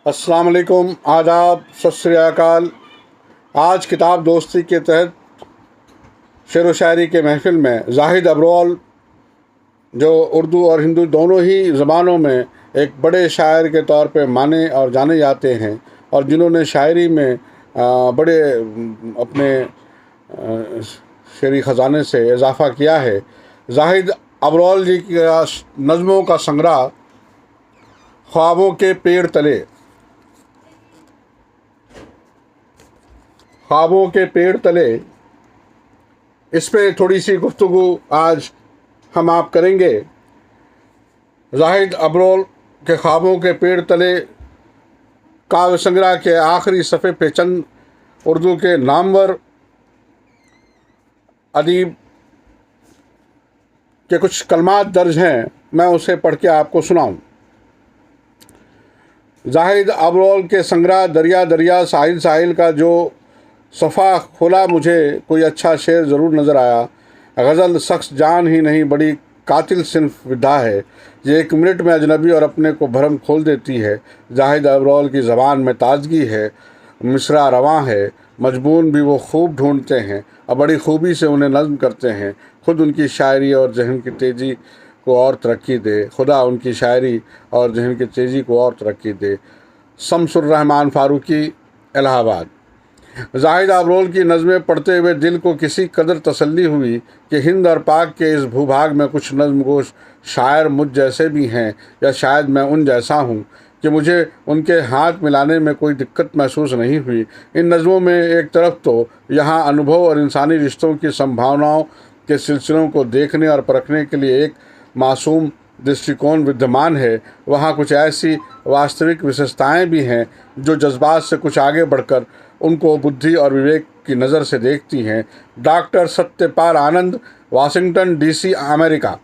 अस्सलाम वालेकुम, आदाब, सत श्री अकाल। आज किताब दोस्ती के तहत शेर व शायरी के महफ़िल में जाहिद अब्रोल, जो उर्दू और हिंदू दोनों ही ज़बानों में एक बड़े शायर के तौर पे माने और जाने जाते हैं और जिन्होंने शायरी में बड़े अपने शेरी ख़जाने से इजाफ़ा किया है। जाहिद अब्रोल जी की नज़मों का संग्रह ख्वाबों के पेड़ तले। ख्वाबों के पेड़ तले, इस पे थोड़ी सी गुफ्तगू आज हम आप करेंगे। जाहिद अब्रोल के ख्वाबों के पेड़ तले काव्य संग्रह के आखिरी सफ़े पे चंद उर्दू के नामवर अदीब के कुछ कलमात दर्ज हैं, मैं उसे पढ़ के आपको सुनाऊं। जाहिद अब्रोल के संग्रह दरिया दरिया साहिल साहिल का जो सफ़ा खोला, मुझे कोई अच्छा शेर ज़रूर नज़र आया। गज़ल शख्स जान ही नहीं, बड़ी कातिल सिन्फ विधा है। ये 1 मिनट में अजनबी और अपने को भरम खोल देती है। जाहिद अब्रोल की ज़बान में ताजगी है, मिसरा रवां है, मजबून भी वो खूब ढूंढते हैं और बड़ी खूबी से उन्हें नज़्म करते हैं। खुद उनकी शायरी और जहन की तेज़ी को और तरक्की दे, खुदा उनकी शायरी और जहन की तेज़ी को और तरक्की दे। शम्सुर रहमान फारूकी, इलाहाबाद। जाहिद अब्रोल की नज़में पढ़ते हुए दिल को किसी कदर तसल्ली हुई कि हिंद और पाक के इस भूभाग में कुछ नज़्मगोश शायर मुझ जैसे भी हैं, या शायद मैं उन जैसा हूँ कि मुझे उनके हाथ मिलाने में कोई दिक्कत महसूस नहीं हुई। इन नज़मों में एक तरफ तो यहाँ अनुभव और इंसानी रिश्तों की संभावनाओं के सिलसिलों को देखने और परखने के लिए एक मासूम दृष्टिकोण विद्यमान है, वहाँ कुछ ऐसी वास्तविक विशेषताएँ भी हैं जो जज्बात से कुछ आगे बढ़कर उनको बुद्धि और विवेक की नज़र से देखती हैं। Doctor Satyapal Anand, Washington DC, America.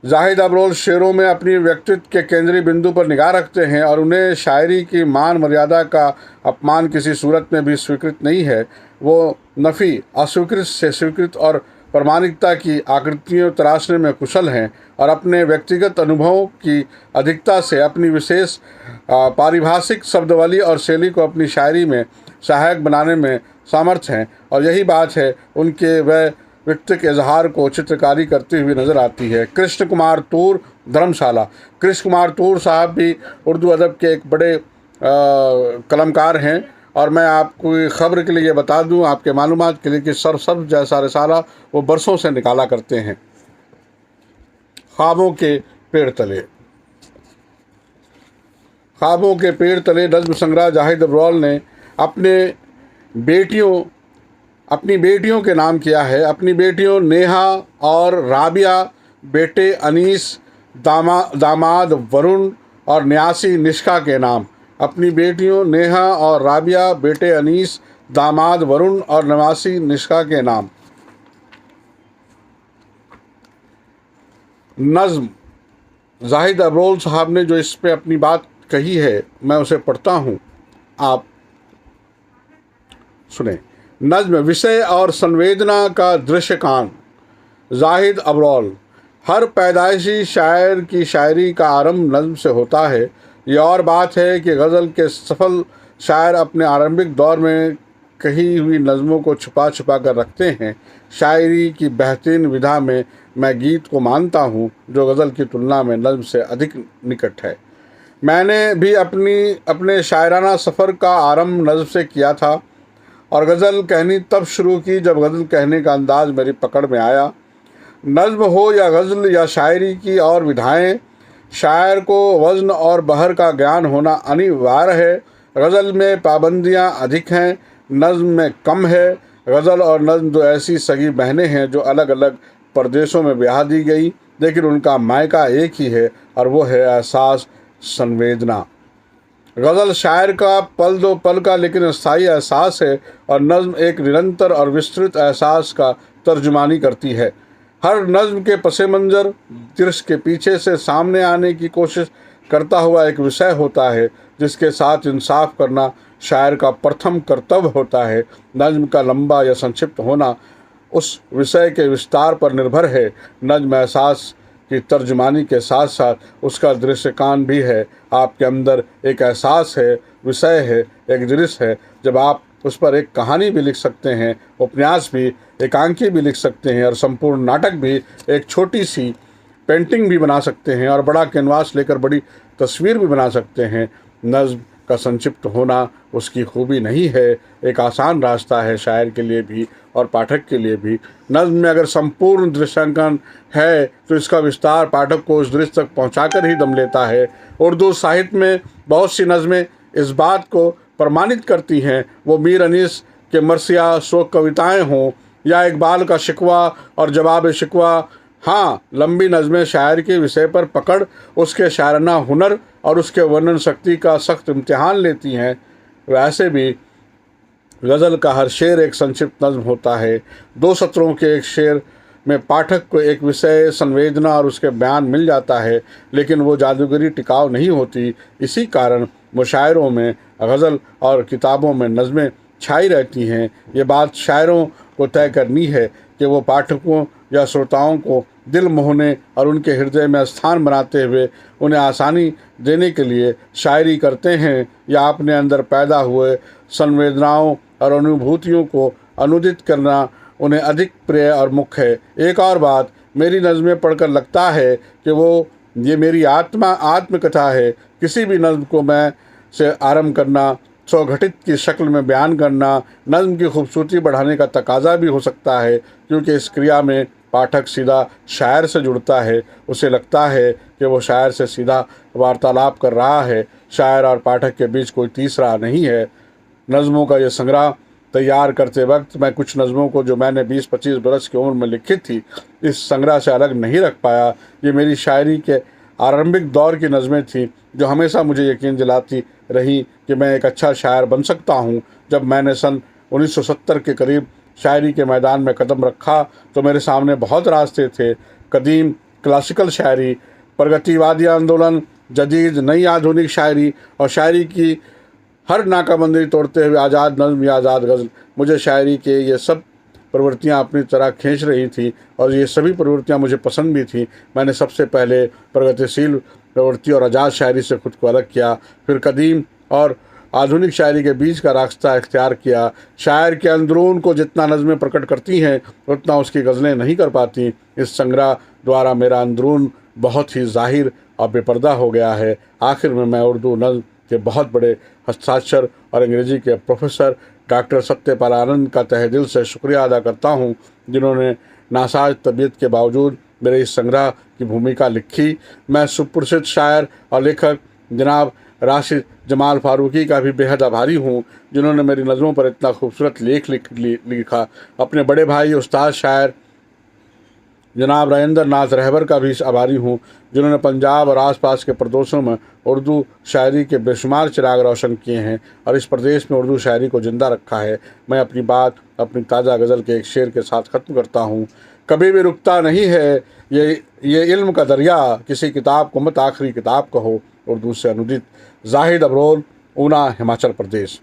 Zahid Abrol शेरों में अपनी व्यक्तित्व के केंद्रीय बिंदु पर निगाह रखते हैं और उन्हें शायरी की मान मर्यादा का अपमान किसी सूरत में भी स्वीकृत नहीं है। वो नफ़ी, अस्वीकृत से स्वीकृत और प्रामाणिकता की आकृतियों तराशने में कुशल हैं और अपने व्यक्तिगत अनुभवों की अधिकता से अपनी विशेष पारिभाषिक शब्दावली और शैली को अपनी शायरी में सहायक बनाने में सामर्थ्य हैं, और यही बात है उनके वह व्यक्तिगत इजहार को चित्रकारी करती हुई नज़र आती है। कृष्ण कुमार तूर, धर्मशाला। कृष्ण कुमार तूर साहब भी उर्दू अदब के एक बड़े कलमकार हैं, और मैं आपको ख़बर के लिए ये बता दूं, आपके मालूमात के लिए, कि सरसब्ज़ जैसा रिसाला वो बरसों से निकाला करते हैं। ख्वाबों के पेड़ तले। ख्वाबों के पेड़ तले नज़्म संग्रह जाहिद अब्रोल ने अपनी बेटियों के नाम किया है। अपनी बेटियों नेहा और राबिया, बेटे अनीस, दामाद वरुण और न्यासी निष्का के नाम। अपनी बेटियों नेहा और राबिया, बेटे अनीस, दामाद वरुण और नवासी निष्का के नाम। नज़्म जाहिद अब्रोल साहब ने जो इस पे अपनी बात कही है, मैं उसे पढ़ता हूँ, आप सुने। नज़्म विषय और संवेदना का दृश्यकान। जाहिद अब्रोल। हर पैदाइशी शायर की शायरी का आरंभ नज़्म से होता है। ये और बात है कि गज़ल के सफल शायर अपने आरंभिक दौर में कही हुई नज़मों को छुपा छुपा कर रखते हैं। शायरी की बेहतरीन विधा में मैं गीत को मानता हूँ, जो गज़ल की तुलना में नज़्म से अधिक निकट है। मैंने भी अपने शायराना सफ़र का आरंभ नज़्म से किया था और गज़ल कहनी तब शुरू की जब गज़ल कहने का अंदाज़ मेरी पकड़ में आया। नज़्म हो या गज़ल या शायरी की और विधाएँ, शायर को वज़न और बहर का ज्ञान होना अनिवार्य है। गज़ल में पाबंदियाँ अधिक हैं, नज़्म में कम है। गज़ल और नज़्म दो ऐसी सगी बहनें हैं जो अलग अलग प्रदेशों में ब्याह दी गई, लेकिन उनका मायका एक ही है, और वो है एहसास, संवेदना। गज़ल शायर का पल दो पल का लेकिन स्थायी एहसास है, और नज़्म एक निरंतर और विस्तृत एहसास का तर्जुमानी करती है। हर नज़्म के पसे मंज़र दृश्य के पीछे से सामने आने की कोशिश करता हुआ एक विषय होता है, जिसके साथ इंसाफ करना शायर का प्रथम कर्तव्य होता है। नज़्म का लंबा या संक्षिप्त होना उस विषय के विस्तार पर निर्भर है। नज़्म एहसास की तर्जुमानी के साथ साथ उसका दृश्यकान भी है। आपके अंदर एक एहसास है, विषय है, एक दृश्य है। जब आप उस पर एक कहानी भी लिख सकते हैं, उपन्यास भी, एकांकी भी लिख सकते हैं और संपूर्ण नाटक भी, एक छोटी सी पेंटिंग भी बना सकते हैं और बड़ा कैनवास लेकर बड़ी तस्वीर भी बना सकते हैं। नज़्म का संक्षिप्त होना उसकी खूबी नहीं है, एक आसान रास्ता है शायर के लिए भी और पाठक के लिए भी। नज़्म में अगर संपूर्ण दृश्यांकन है तो इसका विस्तार पाठक को उस दृश्य तक पहुंचाकर ही दम लेता है। उर्दू साहित्य में बहुत सी नज़में इस बात को प्रमाणित करती हैं, वो मीर अनीस के मरसिया शोक कविताएं हों या इकबाल का शिकवा और जवाब शिकवा। हाँ, लंबी नज़में शायर के विषय पर पकड़, उसके शायराना हुनर और उसके वर्णन शक्ति का सख्त इम्तिहान लेती हैं। वैसे भी गज़ल का हर शेर एक संक्षिप्त नज़्म होता है। 2 सत्रों के एक शेर में पाठक को एक विषय, संवेदना और उसके बयान मिल जाता है, लेकिन वो जादूगरी टिकाऊ नहीं होती। इसी कारण मुशायरों में गज़ल और किताबों में नज़में छाई रहती हैं। ये बात शायरों को तय करनी है कि वो पाठकों या श्रोताओं को दिल मोहने और उनके हृदय में स्थान बनाते हुए उन्हें आसानी देने के लिए शायरी करते हैं या अपने अंदर पैदा हुए संवेदनाओं और अनुभूतियों को अनुदित करना उन्हें अधिक प्रिय और मुख्य है। एक और बात, मेरी नज़में पढ़कर लगता है कि ये मेरी आत्मकथा है। किसी भी नज़्म को मैं से आरंभ करना, स्वघटित की शक्ल में बयान करना नज़्म की खूबसूरती बढ़ाने का तकाजा भी हो सकता है, क्योंकि इस क्रिया में पाठक सीधा शायर से जुड़ता है। उसे लगता है कि वो शायर से सीधा वार्तालाप कर रहा है। शायर और पाठक के बीच कोई तीसरा नहीं है। नज़मों का ये संग्रह तैयार करते वक्त मैं कुछ नज़मों को जो मैंने 20-25 बरस की उम्र में लिखी थी, इस संग्रह से अलग नहीं रख पाया। ये मेरी शायरी के आरंभिक दौर की नज़में थीं जो हमेशा मुझे यकीन दिलाती रही कि मैं एक अच्छा शायर बन सकता हूँ। जब मैंने सन 1970 के करीब शायरी के मैदान में कदम रखा तो मेरे सामने बहुत रास्ते थे। कदीम क्लासिकल शायरी, प्रगतिवादी आंदोलन, जदीद नई आधुनिक शायरी और शायरी की हर नाकाबंदी तोड़ते हुए आज़ाद नज़्म या आज़ाद गज़ल। मुझे शायरी के ये सब प्रवृत्तियाँ अपनी तरह खींच रही थी और ये सभी प्रवृत्तियाँ मुझे पसंद भी थीं। मैंने सबसे पहले प्रगतिशील प्रवृत्ति और आज़ाद शायरी से खुद को अलग किया, फिर कदीम और आधुनिक शायरी के बीच का रास्ता इख्तियार किया। शायर के अंदरून को जितना नज़में प्रकट करती हैं उतना उसकी गज़लें नहीं कर पाती। इस संग्रह द्वारा मेरा अंदरून बहुत ही ज़ाहिर और बेपर्दा हो गया है। आखिर में मैं उर्दू नज़्म के बहुत बड़े हस्ताक्षर और अंग्रेज़ी के प्रोफेसर डॉक्टर सत्यपाल आनंद का तहे दिल से शुक्रिया अदा करता हूँ, जिन्होंने नासाज तबीयत के बावजूद मेरे इस संग्रह की भूमिका लिखी। मैं सुप्रसिद्ध शायर और लेखक जनाब राशिद जमाल फारूकी का भी बेहद आभारी हूँ, जिन्होंने मेरी नज़मों पर इतना खूबसूरत लेख लिखा। अपने बड़े भाई उस्ताद शायर जनाब राजेंद्र नाथ रहबर का भी आभारी हूँ, जिन्होंने पंजाब और आसपास के प्रदेशों में उर्दू शायरी के बेशुमार चिराग रोशन किए हैं और इस प्रदेश में उर्दू शायरी को ज़िंदा रखा है। मैं अपनी बात अपनी ताज़ा गज़ल के एक शेर के साथ ख़त्म करता हूँ। कभी भी रुकता नहीं है ये इल्म का दरिया, किसी किताब को मत आखिरी किताब कहो। उर्दू से अनुदित, जाहिद अबरोल, ऊना, हिमाचल प्रदेश।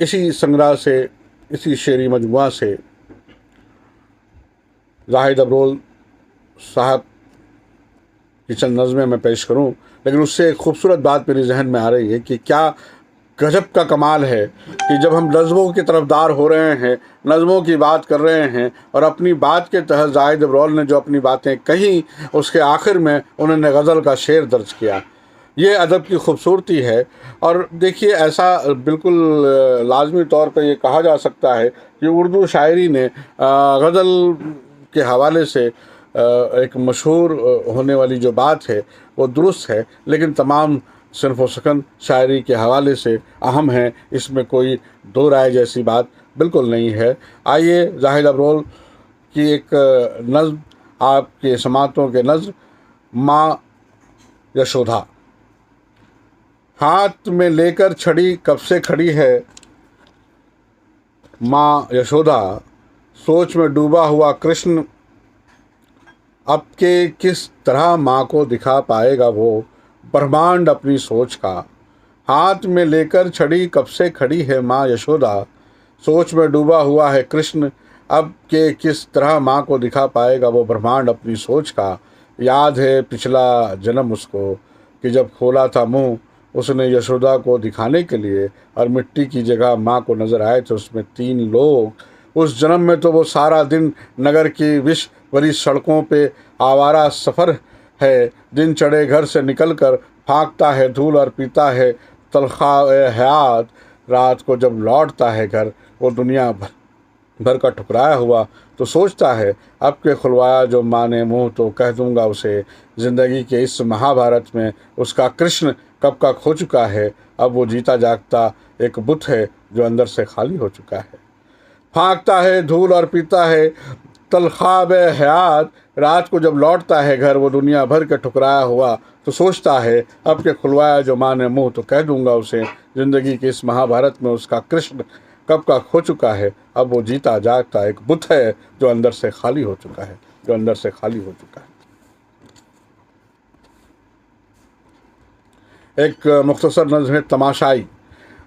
इसी संग्रह से, इसी शेरी मजमुआ से जाहिद अबरोल साहब की चंद नज़में मैं पेश करूं, लेकिन उससे एक खूबसूरत बात मेरे जहन में आ रही है कि क्या गजब का कमाल है कि जब हम नज़मों की तरफदार हो रहे हैं, नज़मों की बात कर रहे हैं और अपनी बात के तहत जाहिद अबरोल ने जो अपनी बातें कहीं, उसके आखिर में उन्होंने गज़ल का शेर दर्ज किया। ये अदब की खूबसूरती है। और देखिए, ऐसा बिल्कुल लाजमी तौर पे ये कहा जा सकता है कि उर्दू शायरी ने गज़ल के हवाले से एक मशहूर होने वाली जो बात है वो दुरुस्त है, लेकिन तमाम सिर्फ व सकन शायरी के हवाले से अहम है, इसमें कोई दो राय जैसी बात बिल्कुल नहीं है। आइए जाहिद अबरोल की एक नज़्म आपके समातों के नज़्र, माँ यशोदा। हाथ में लेकर छड़ी कब से खड़ी है माँ यशोदा, सोच में डूबा हुआ कृष्ण अब के किस तरह माँ को दिखा पाएगा वो ब्रह्मांड अपनी सोच का। हाथ में लेकर छड़ी कब से खड़ी है माँ यशोदा, सोच में डूबा हुआ है कृष्ण, अब के किस तरह माँ को दिखा पाएगा वो ब्रह्मांड अपनी सोच का। याद है पिछला जन्म उसको कि जब खोला था मुंह उसने यशोदा को दिखाने के लिए, और मिट्टी की जगह माँ को नजर आए थे उसमें 3 लोग। उस जन्म में तो वो सारा दिन नगर की विष भरी सड़कों पे आवारा सफ़र है। दिन चढ़े घर से निकलकर फाँकता है धूल और पीता है तलखा हयात। रात को जब लौटता है घर वो दुनिया भर का ठुकराया हुआ तो सोचता है, अब के खुलवाया जो माँ ने मुँह तो कह दूंगा उसे। ज़िंदगी के इस महाभारत में उसका कृष्ण कब का खो चुका है। अब वो जीता जागता एक बुत है जो अंदर से खाली हो चुका है। फाँकता है धूल और पीता है तलखाब हयात। रात को जब लौटता है घर वो दुनिया भर के ठुकराया हुआ तो सोचता है, अब के खुलवाया जो माँ ने मुँह तो कह दूंगा उसे। ज़िंदगी के इस महाभारत में उसका कृष्ण कब का खो चुका है। अब वो जीता जागता एक बुत है जो अंदर से खाली हो चुका है, जो अंदर से खाली हो चुका है। एक मुख्तसर नज़्म है तमाशाई।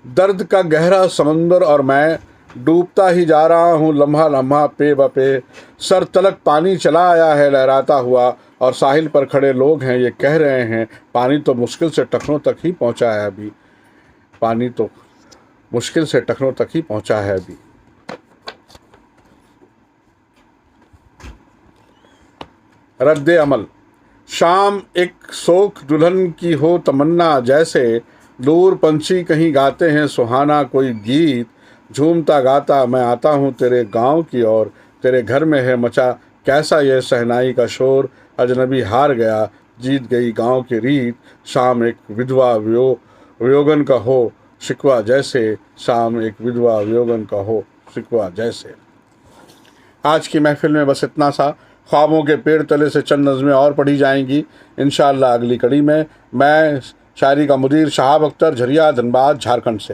दर्द का गहरा समंदर और मैं डूबता ही जा रहा हूँ लम्हा लम्हा पे बपे। सर तलक पानी चला आया है लहराता हुआ, और साहिल पर खड़े लोग हैं ये कह रहे हैं पानी तो मुश्किल से टखनों तक ही पहुँचा है अभी। पानी तो मुश्किल से टखनों तक ही पहुँचा है अभी। रद्दे अमल। शाम एक सोख दुल्हन की हो तमन्ना जैसे, दूर पंछी कहीं गाते हैं सुहाना कोई गीत। झूमता गाता मैं आता हूँ तेरे गांव की ओर, तेरे घर में है मचा कैसा ये सहनाई का शोर। अजनबी हार गया जीत गई गांव की रीत, शाम एक विधवा वियोगन का हो शिकवा जैसे। शाम एक विधवा वियोगन का हो शिकवा जैसे। आज की महफिल में बस इतना सा। ख्वाबों के पेड़ तले से चंद नज़में और पढ़ी जाएंगी इंशाअल्लाह अगली कड़ी में। मैं शायरी का मुदीर शहाब अख्तर, झरिया, धनबाद, झारखंड से।